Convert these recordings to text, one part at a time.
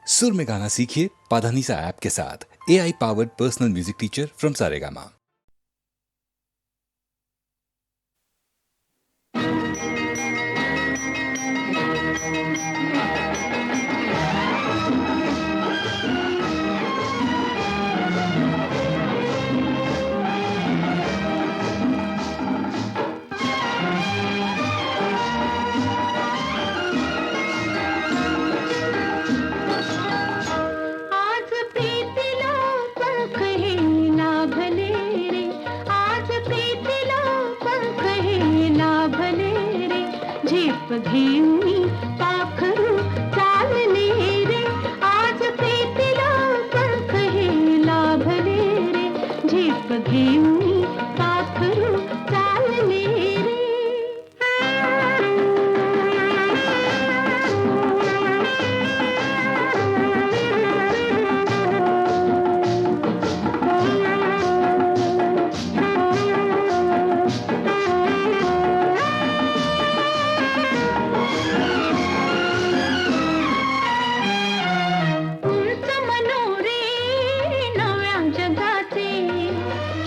सुर में गाना सीखिए पाधानीसा ऐप के साथ। AI powered personal music teacher from Saregama. घेऊनी पाखरू चालले रे, आज प्रीतीला पंख हे लाभले रे, झेप घेऊनी पाखरू चालले रे.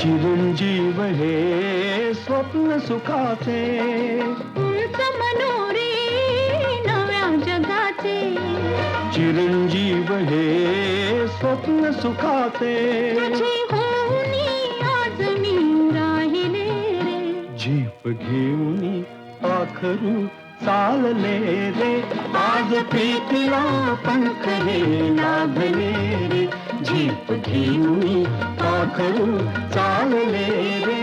चिरंजीव हे स्वप्न सुखाचे, उंच मनोरे नव्या जगाचे, चिरंजीव हे स्वप्न सुखाचे, तुझे होऊनी आज मी राहिले रे, झेप घेऊनी पाखरू चालले रे, आज प्रीतीला पंख हे लाभले रे, झेप घेऊनी पाखरू चालले रे.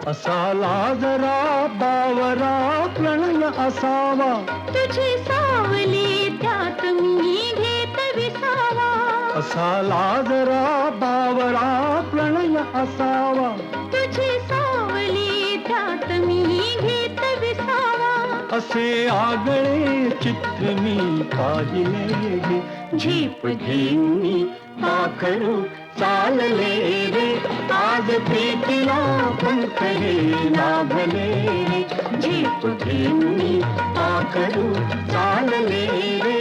असाला जरा बावरा प्रणय असावा, तुझी सावली त्यात मी घेत विसावा, असाला जरा बावरा प्रणय असावा, तुझी सावली त्यात मी घेत विसावा, असे आगळे चित्र मी पाहिले गे, झेप घेऊनी पाखरू चालले रे, आज प्रीतीला पंख हे लाभले रे, झेप घेऊनी पाखरू चालले रे.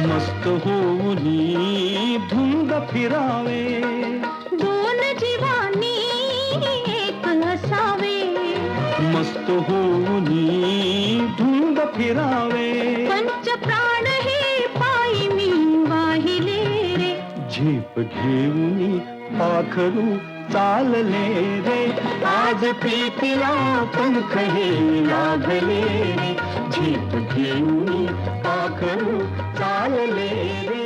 मस्त होऊनी धुंद फिरावे, दोन जीवानी एक असावे, मस्त होऊनी धुंद फिरावे, पंच प्राण हे पायी मी वाहिले रे, झेप घेऊनी पाखरू चालले रे, आज प्रीतीला पंख हे लाभले रे, झेप घेऊनी पाखरू चालले रे.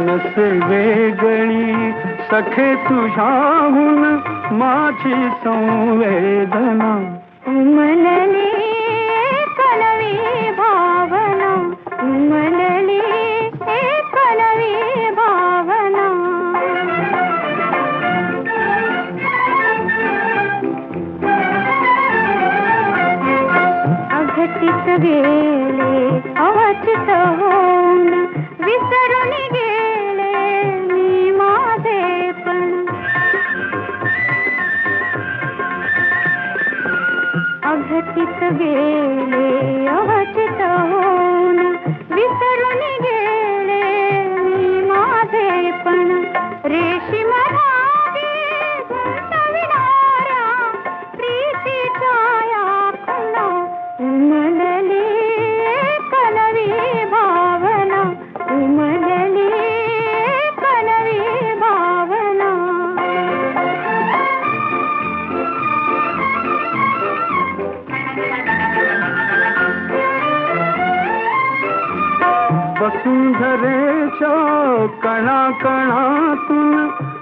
नसे वेगळी सखे तुझ्याहून माझी संवेदना, उमलली कलवी भावना, उमलली कलवी भावना. अघटित गेले अवचित होऊन विसरून गेले मी माझेपण, अघटित गेले वसुंधरेच्या कणाकणातून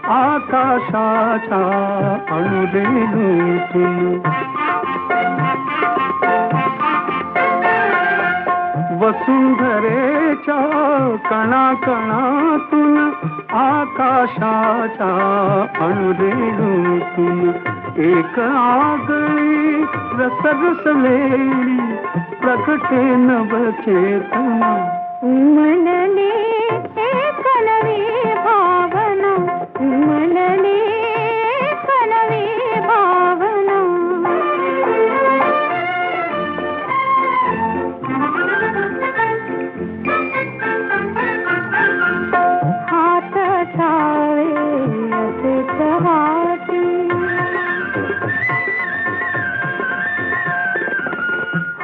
आकाशाच्या अणुरेणूतून वसुंधरेच्या कणाकणातून आकाशाच्या अणुरेणूतून एक आगळी रसरसलेली प्रकटे नवचेतना उमलले एक नवी भावना, उमलले एक नवी भावना. हात छावे असेच हाती,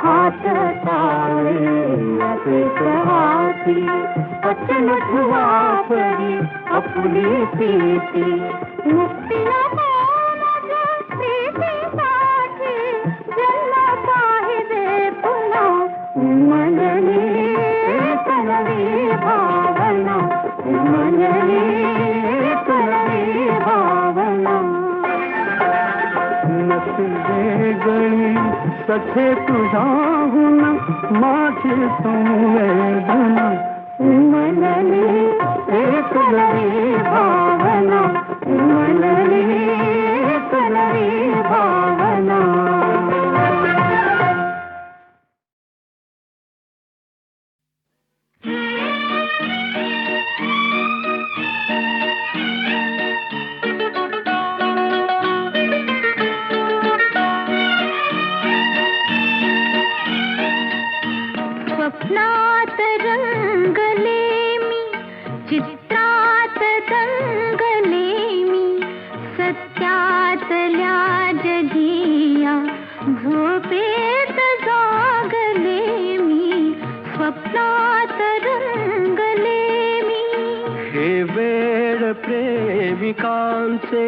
हात छावे असेच हाती, वचन ठुवा परी आपली प्रीती. मुक्तीला माझ्या प्रीतीसाठी जन्म पाहिजे पुन्हा. उमलली एक नवी भावना, उमलली एक नवी भावना. नसले गळी सखे तुझ्याहून माझी संवेदना. उमलली एक नवी भावना, उमलली एक नवी भावना. स्वप्नात रंगले मी, चित्रात दंगले मी, सत्यातल्या जगिया झोपेत जागले मी. स्वप्नात रंगले मी. हे वेळ प्रेमिकांचे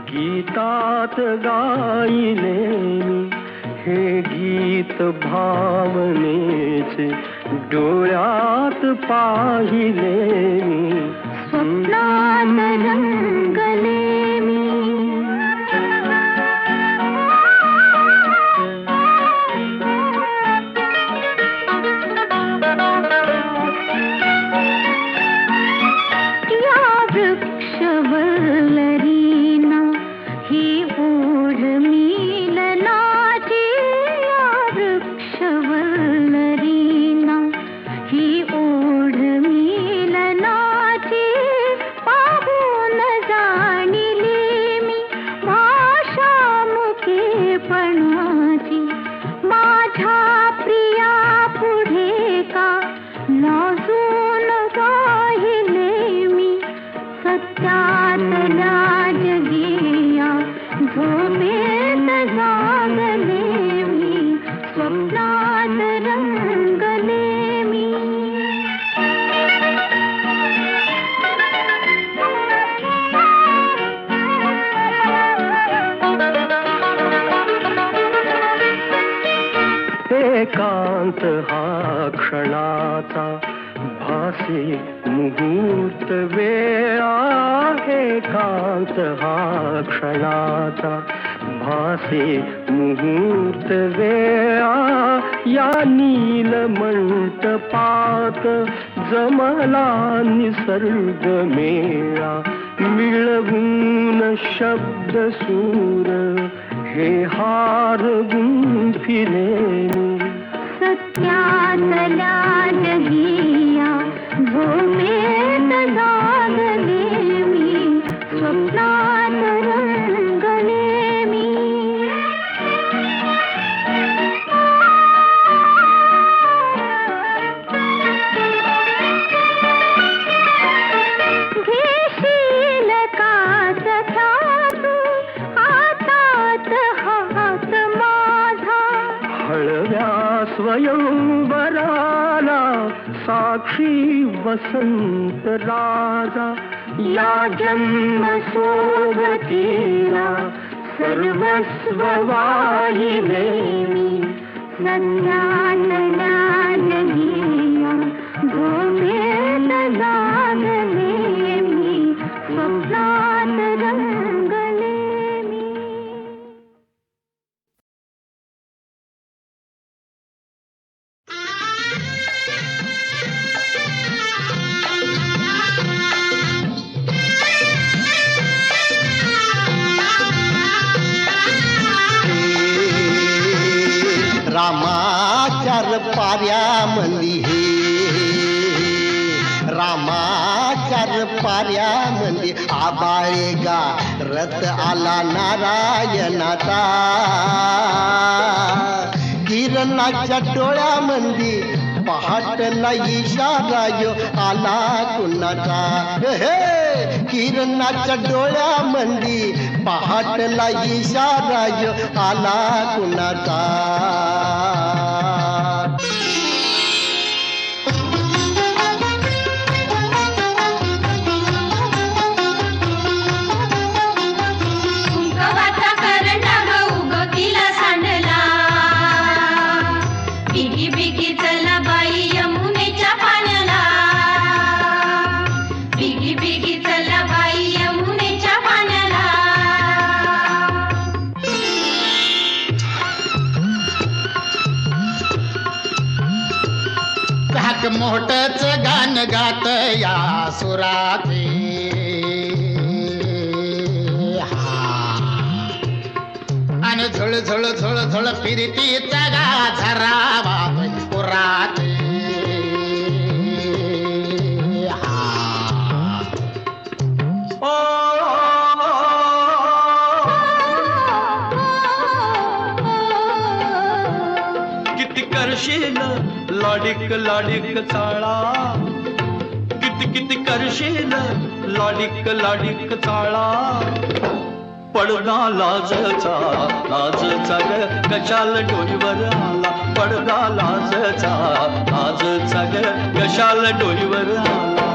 गीतात गायले मी. हे गीत भावनेचे डोळ्यात पाहिले मी. स्वप्नात रंगले मी. या वृक्षवल्लरीना ही ओढ मिलनाची. या वृक्षवल्लरीना ही ओढ मिलनाची. पाहून जाणिली मी भाषा मुखेपणाची. माझ्या प्रिया पुढे का लाजून राहिले मी. सत्यातल्या जगिया झोपेत जागले मी. स्वप्नात रंगले मी. एकांत हा क्षणाचा भासे मुहूर्त वेळा. एकांत हा क्षणाचा भासे मुहूर्त वेळा. या नील मंटपात जमला निसर्ग मेळा. मिळवून शब्द सूर हे हार गुंफिले मी. सत्यातल्या जगिया झोपेत जागले मी. स्वप्नात रंगले मी. घेशील का सख्या तू हातात हात माझा. हळव्या स्वयंवराला साक्षी वसंत राजा. या जन्म सोबतीला सर्वस्व वाहिले मी. सत्यातल्या जगिया झोपेत जागले मी, स्वप्नात रंगले मी. रामाचार पाऱ्यामंदी हे रामाचार पाऱ्यामंदी आबाळे गा रथ आला नारायणाचा किरणाच्या डोळ्यामंदी पहाटला इशारा यो आला कुणाचा हे किरणाच्या डोळ्यामंदी पहाटला इशारा यो आला कुणाचा. कुंकवाचा करंडा उगवतीला सांडला, बिगी बिगी चला बाई यमुनेच्या पाण्याला, बिगी बिगी चला बाई यमुनेच्या पाण्याला. काक मोठच गाण गात या सुराचे आणि झुळ झुळ झुळ झुळ फिरतीचा गा झरावा पुराते. किती करशील लाडिक लाडिक चाळा, किती किती करशील लाडिक लाडिक चाळा. पडदा लाजचा लाजचा ग कशाल डोईवर आला, पडदा लाजचा लाजचा ग कशाल डोईवर आला.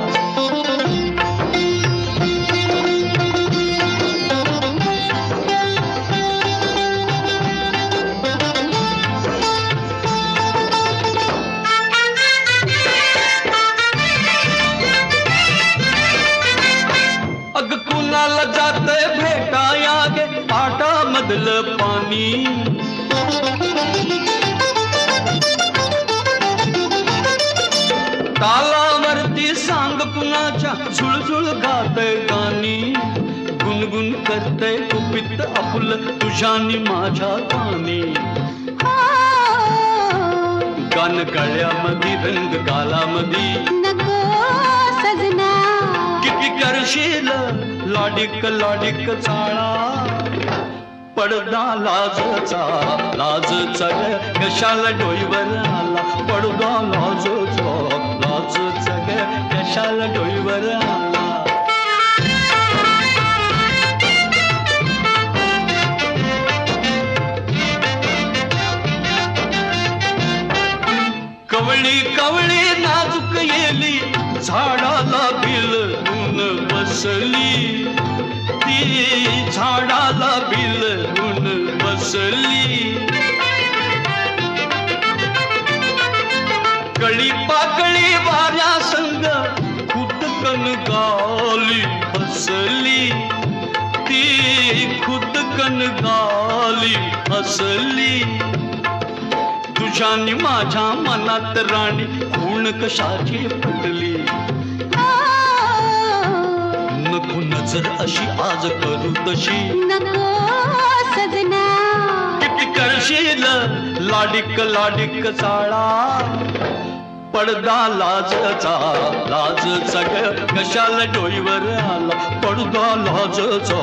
अग कुणाला जातंय भेटाया गे पाटामधलं पाणी, तालावरती सांग कुणाच्या झुळझुळ गातय गाणी, गुणगुण करतय कुपित आपुल तुझ्यानी माझ्या कानी. गान गळ्यामध्ये रंग गालामध्ये नको सजना, किती करशील लाडिक लाडिक चाळा. पडदा लाजचा लाजचा ग कशाला डोईवर आला, पडदा लाजचा लाजचा ग कशाला डोईवर आला. कवळी कवळी नाजूक येली झाडाला बिलून बसली, ती झाडाला बिलून बसली. कळी पाकळी वाऱ्या संग खुदकन गाली हसली, ती खुदकन गाली हसली. तुझ्यानी माझ्या मनात राणी खूण कशाची पटली. नको नजर अशी आज करू तशी, नको सजना, किती करशील लाडिक लाडिक चाळा. पडदा लाजचा लाजचा ग कशाला डोईवर आला, पडदा लाजचा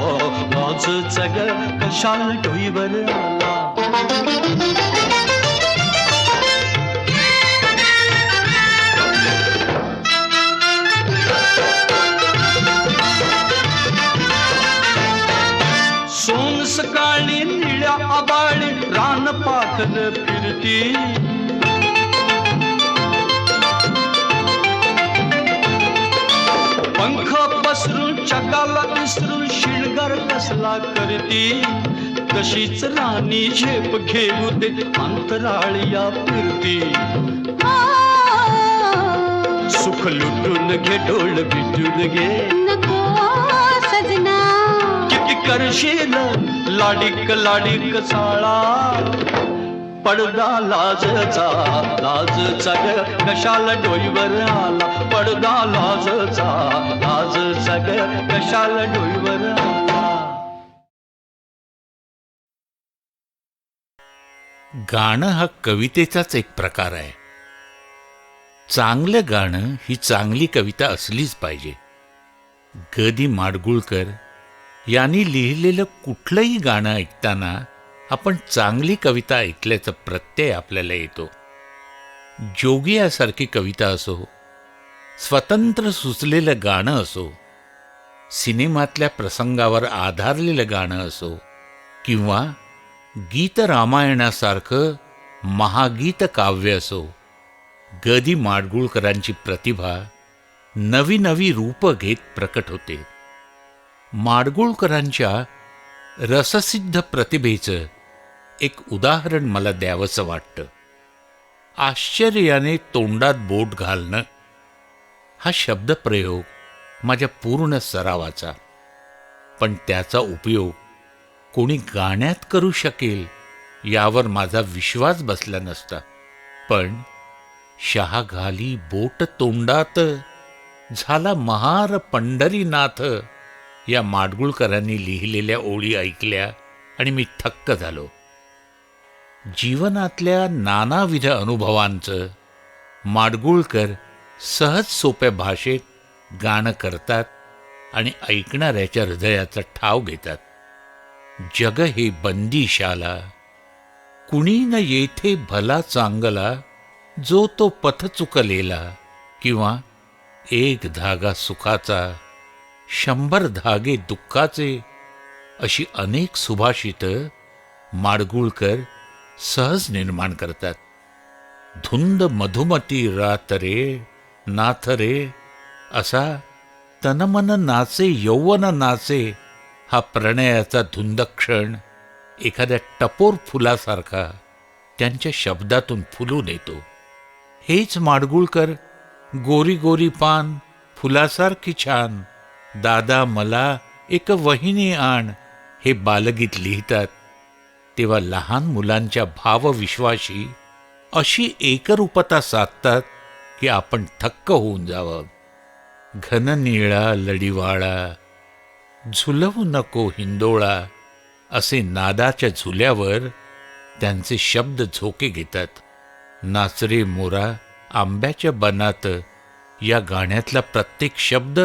लाजचा ग कशाला डोईवर आला. सोन सकाळी निळ्या आबाळी रान पाखर फिरती, पंख पसरून चकाला विसरून शिणगार कसला करती. तशीच राणी झेप घेऊ दे अंतराळिया फिरती. सुख लुटून घे डोळ भिजून घे नको सजना किती करशील लाडिक लाडिक साळा पडदा लाजचा लाजचा ग कशाला डोईवर आला पडदा लाजचा ग कशाला डोईवर आला. गाणं हा कवितेचाच एक प्रकार आहे. चांगलं गाणं ही चांगली कविता असलीच पाहिजे. ग दी माडगुळकर यांनी लिहिलेलं कुठलंही गाणं ऐकताना आपण चांगली कविता ऐकल्याचा प्रत्यय आपल्याला येतो. जोगियासारखी कविता असो, स्वतंत्र सुचलेलं गाणं असो, सिनेमातल्या प्रसंगावर आधारलेलं गाणं असो किंवा गीत रामायणासारखं महागीत काव्य असो, ग दी माडगुळकरांची प्रतिभा नवी नवी रूप घेत प्रकट होते. माडगुळकरांच्या रससिद्ध प्रतिभेचं एक उदाहरण मला द्यावंसं वाटतं. आश्चर्याने तोंडात बोट घालणं हा शब्दप्रयोग माझ्या पूर्ण सरावाचा, पण त्याचा उपयोग कोणी गाण्यात करू शकेल यावर माझा विश्वास बसला नसता. पण शहा घाली बोट तोंडात झाला महार पंढरीनाथ या माडगुळकरांनी लिहिलेल्या ओळी ऐकल्या आणि मी थक्क झालो. जीवनातल्या नानाविध अनुभवांचं माडगुळकर सहज सोप्या भाषेत गाणं करतात आणि ऐकणाऱ्याच्या हृदयाचा ठाव घेतात. जग हे बंदीशाला कुणी न येथे भला चांगला जो तो पथ चुकलेला किंवा एक धागा सुखाचा 100 धागे दुःखाचे अशी अनेक सुभाषितं माडगुळकर सहज निर्माण करतात. धुंद मधुमती रात रे नाथ रे असा तनमन नाचे यौवन नाचे हा प्रणयाचा धुंद क्षण एखाद्या टपोर फुलासारखा त्यांच्या शब्दातून फुलून येतो. हेच माडगुळकर गोरी गोरी पान फुलासारखी छान दादा मला एक वहिनी आण हे बालगीत लिहितात तेव्हा लहान मुलांच्या भावविश्वाशी अशी एकरूपता साधतात की आपण थक्क होऊन जावं. घन निळा लढीवाळा झुलवू नको हिंदोळा असे नादाच्या झुल्यावर त्यांचे शब्द झोके घेतात. नाचरे मोरा आंब्याच्या बनात या गाण्यातला प्रत्येक शब्द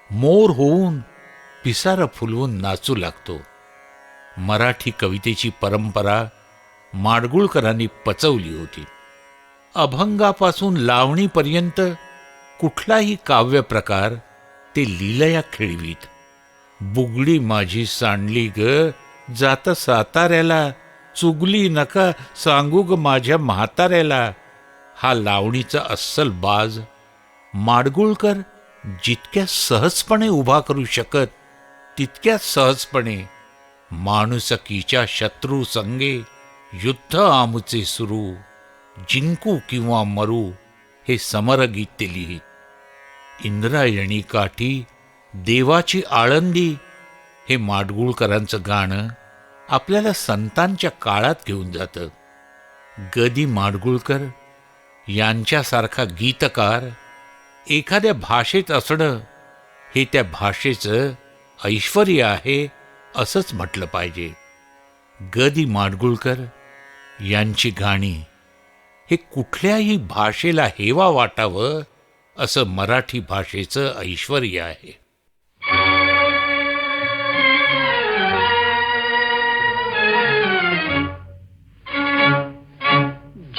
मोर होऊन पिसारा फुलवून नाचू लागतो. मराठी कवितेची परंपरा माडगुळकरांनी पचवली होती. अभंगापासून लावणीपर्यंत कुठलाही काव्य प्रकार ते लीलया खेळवीत. बुगडी माझी सांडली ग जाता साताऱ्याला चुगली नका सांगू ग माझ्या म्हाताऱ्याला हा लावणीचा अस्सल बाज माडगुळकर जितक्या सहजपणे उभा करू शकत तितक्याच सहजपणे माणुसकीच्या शत्रू संगे युद्ध आमुचे सुरू जिंकू किंवा मरू हे समरगीत ते लिहित. इंद्रायणी काठी देवाची आळंदी हे माडगुळकरांचं गाणं आपल्याला संतांच्या काळात घेऊन जातं. ग दी माडगुळकर यांच्यासारखा गीतकार एखाद्या भाषेत असणं हे त्या भाषेचं ऐश्वर्य आहे असंच म्हटलं पाहिजे. ग दी माडगुळकर यांची गाणी हे कुठल्याही भाषेला हेवा वाटावं असं मराठी भाषेचं ऐश्वर्य आहे.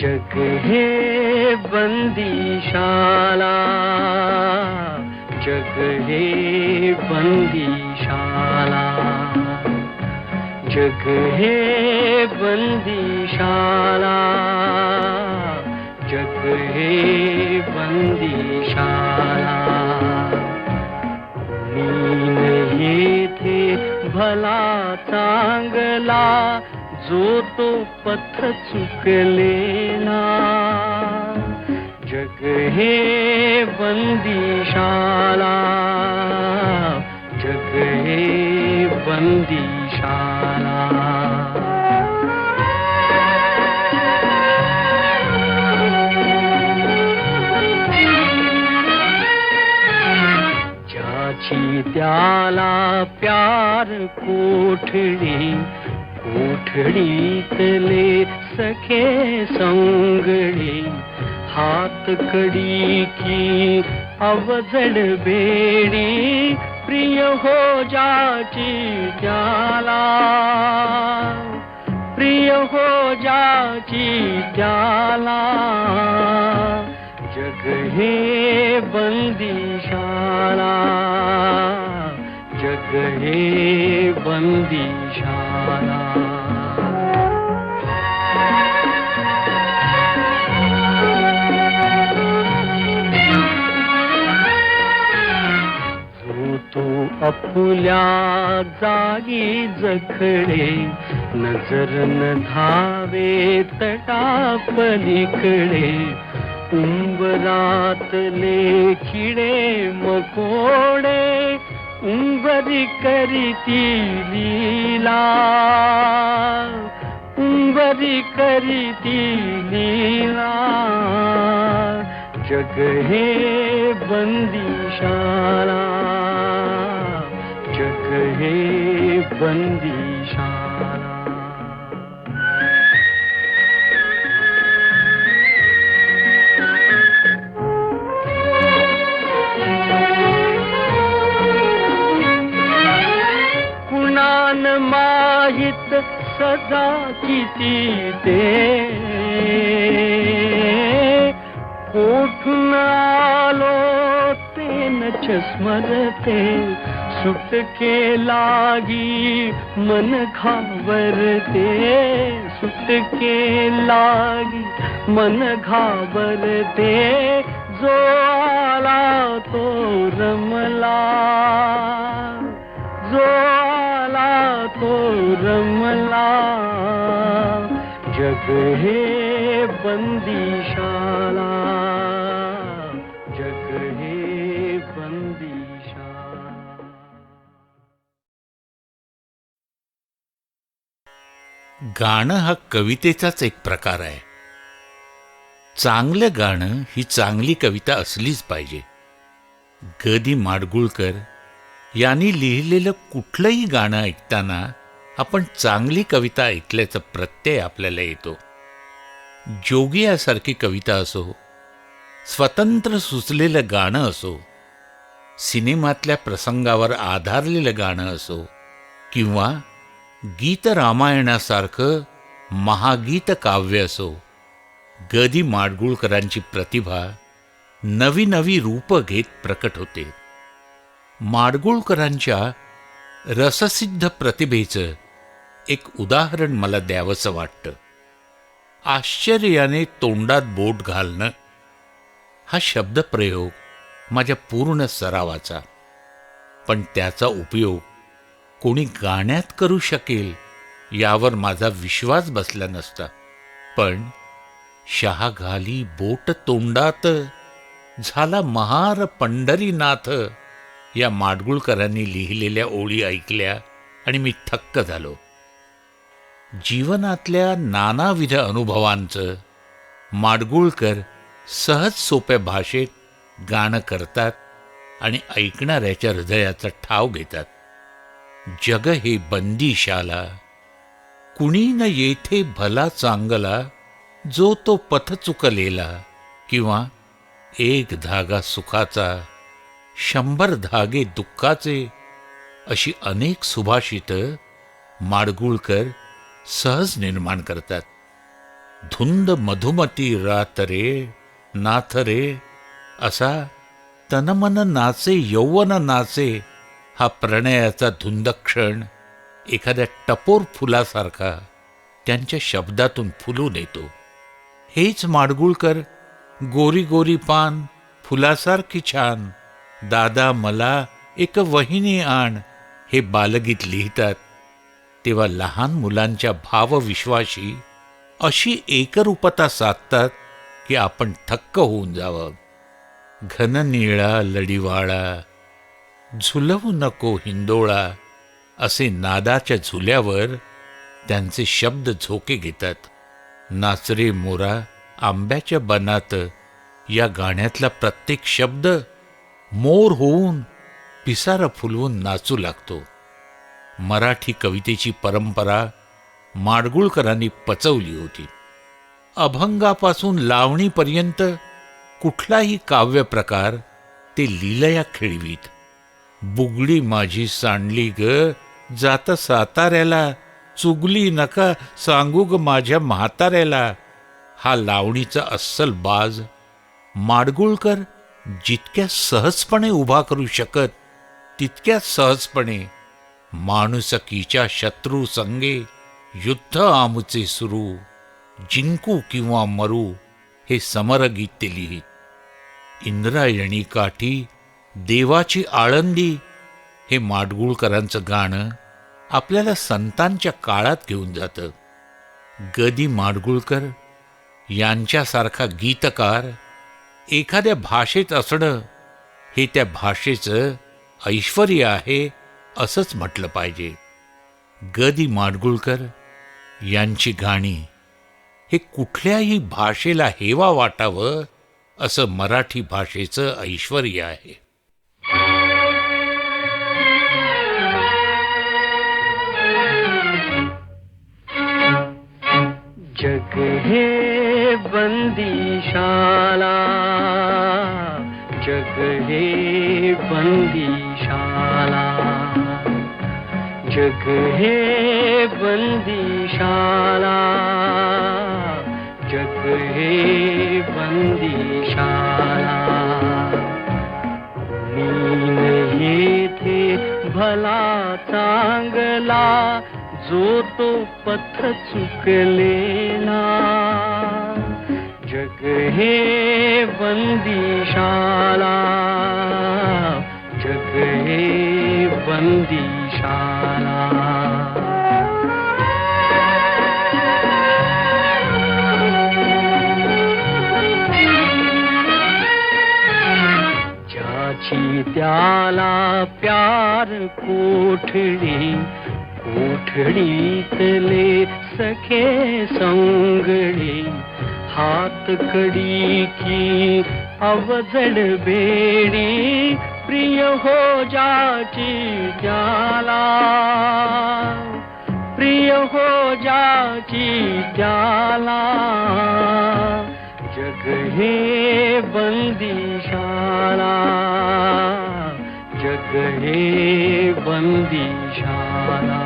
जग हे बंदीशाला जग हे बंदीशाला जग हे बंदीशाला जग हे बंदीशाला मीन येथे भला चांगला जो तो पथ चुकलेला जग हे बंदीशाला, जग हे बंदीशाला. ज्याची त्याला प्यार कोठडी, कोठडीतले सखे संगडी, हात कडी की अवजड बेडी, प्रिय हो जाची त्याला, प्रिय हो जाची त्याला. जग हे बंदीशाला, जग हे बंदीशाला. जो तो आपल्या जागी जखडे, नजर न धावे तटापलीकडे, उंबरातले किडे मकोडे, उंबरी करीती लीला, उंबरी करीती लीला. जग हे बंदीशाला, जग हे बंदीशाला. कुणान माहित सदा किती ते, कोठून आलो ते नच स्मरते, सुटके लागी मन घाबरते, सुटके लागी मन घाबरते. जो आला तो रमला, जो आला तो रमला. जग हे बंदीशाला, जग हे बंदीशाला. गाणं हा कवितेचाच एक प्रकार आहे. चांगलं गाणं ही चांगली कविता असलीच पाहिजे. ग दी माडगूळकर यांनी लिहिलेलं कुठलंही गाणं ऐकताना आपण चांगली कविता ऐकल्याचा प्रत्यय आपल्याला येतो. जोगी यासारखी कविता असो, स्वतंत्र सुचलेलं गाणं असो, सिनेमातल्या प्रसंगावर आधारलेलं गाणं असो, किंवा गीत रामायणासारखं महागीत काव्य असो, ग दी माडगूळकरांची प्रतिभा नवी नवी रूपं घेत प्रकट होते. माडगूळकरांच्या रससिद्ध प्रतिभेचं एक उदाहरण मला द्यावंसं वाटतं. आश्चर्याने तोंडात बोट घालणं हा शब्दप्रयोग माझ्या पूर्ण सरावाचा, पण त्याचा उपयोग कोणी गाण्यात करू शकेल यावर माझा विश्वास बसला नसता. पण शहा घाली बोट तोंडात, झाला महार पंढरीनाथ या माडगूळकरांनी लिहिलेल्या ओळी ऐकल्या आणि मी थक्क झालो. जीवनातल्या नानाविध अनुभवांचं माडगूळकर सहज सोप्या भाषेत गाणं करतात आणि ऐकणाऱ्याच्या हृदयाचा ठाव घेतात. जग हे बंदीशाला, कुणी न येथे भला चांगला, जो तो पथ चुकलेला, किंवा एक धागा सुखाचा, 100 धागे दुःखाचे, अशी अनेक सुभाषितं माडगूळकर सहज निर्माण करतात. धुंद मधुमती रात रे नाथ रे, असा तनमन नाचे यौवन नाचे हा प्रणयाचा धुंद क्षण एखाद्या टपोर फुलासारखा त्यांच्या शब्दातून फुलून येतो. हेच माडगूळकर गोरी गोरी पान फुलासारखी छान, दादा मला एक वहिनी आण हे बालगीत लिहितात, तेव्हा लहान मुलांच्या भावविश्वाशी अशी एकरूपता साधतात की आपण थक्क होऊन जावं. घन निळा लढीवाळा, झुलवू नको हिंदोळा, असे नादाच्या झुल्यावर त्यांचे शब्द झोके घेतात. नाचरे मोरा आंब्याच्या बनात या गाण्यातला प्रत्येक शब्द मोर होऊन पिसारा फुलवून नाचू लागतो. मराठी कवितेची परंपरा माडगुळकरांनी पचवली होती. अभंगापासून लावणीपर्यंत कुठलाही काव्य प्रकार ते लीलया खेळवीत. बुगडी माझी सांडली ग जात साताऱ्याला, चुगली नका सांगू ग माझ्या म्हाताऱ्याला, हा लावणीचा अस्सल बाज माडगुळकर जितक्या सहजपणे उभा करू शकत तितक्या सहजपणे माणुसकीच्या शत्रू संगे युद्ध आमुचे सुरू, जिंकू किंवा मरू हे समरगीत ते लिहित. इंद्रायणी काठी देवाची आळंदी हे माडगुळकरांचं गाणं आपल्याला संतांच्या काळात घेऊन जातं. ग. माडगुळकर यांच्यासारखा गीतकार एखाद्या भाषेत असणं हे त्या भाषेचं ऐश्वर्य आहे असंच म्हटलं पाहिजे. ग. माडगुळकर यांची गाणी हे कुठल्याही भाषेला हेवा वाटावं असं मराठी भाषेचं ऐश्वर्य आहे. जग हे बंदीशाला, जग हे बंदीशाला, जग हे बंदीशाला, जग हे बंदीशाला. मीन येथे भला चांगला, जो तो पथ चुकलेला. जग हे बंदीशाला, जग हे बंदीशाला. ज्याची त्याला प्यार कोठडी, कोठडीतले सखे संगडी. हात कडी की अवजड बेडी, प्रिय हो जाची त्याला, प्रिय हो जाची त्याला. जग हे बंदीशाला, जग हे बंदीशाला.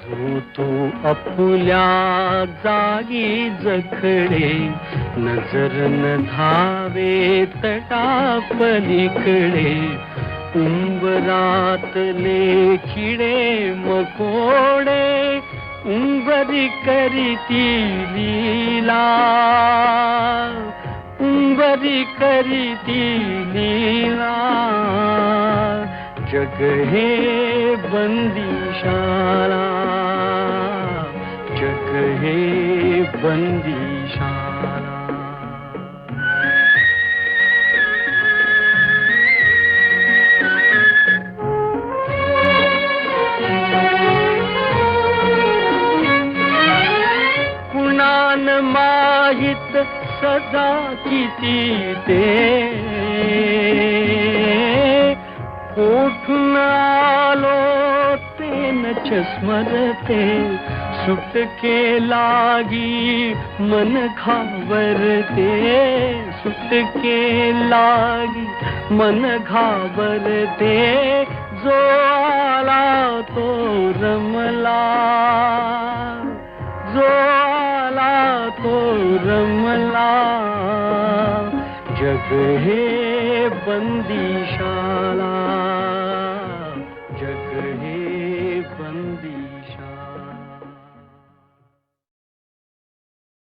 जो तो अपुल्या जागी जखडे, नजर न धावे तटापलीकडे. उंबरातले किडे मकोडे, उंबरी करीती लीला, उंबरी करीती लीला. जग हे बंदीशाला, जग हे बंदीशाला. कुणान माहित सदा किती ते, कोठून आलो ते नच स्मरते. सुटके लागी मन घाबरते, सुटके लागी मन घाबरते. जो आला तो रमला, जो आला तो रमला. जग हे बंदीशाला, जग हे बंदीशाला.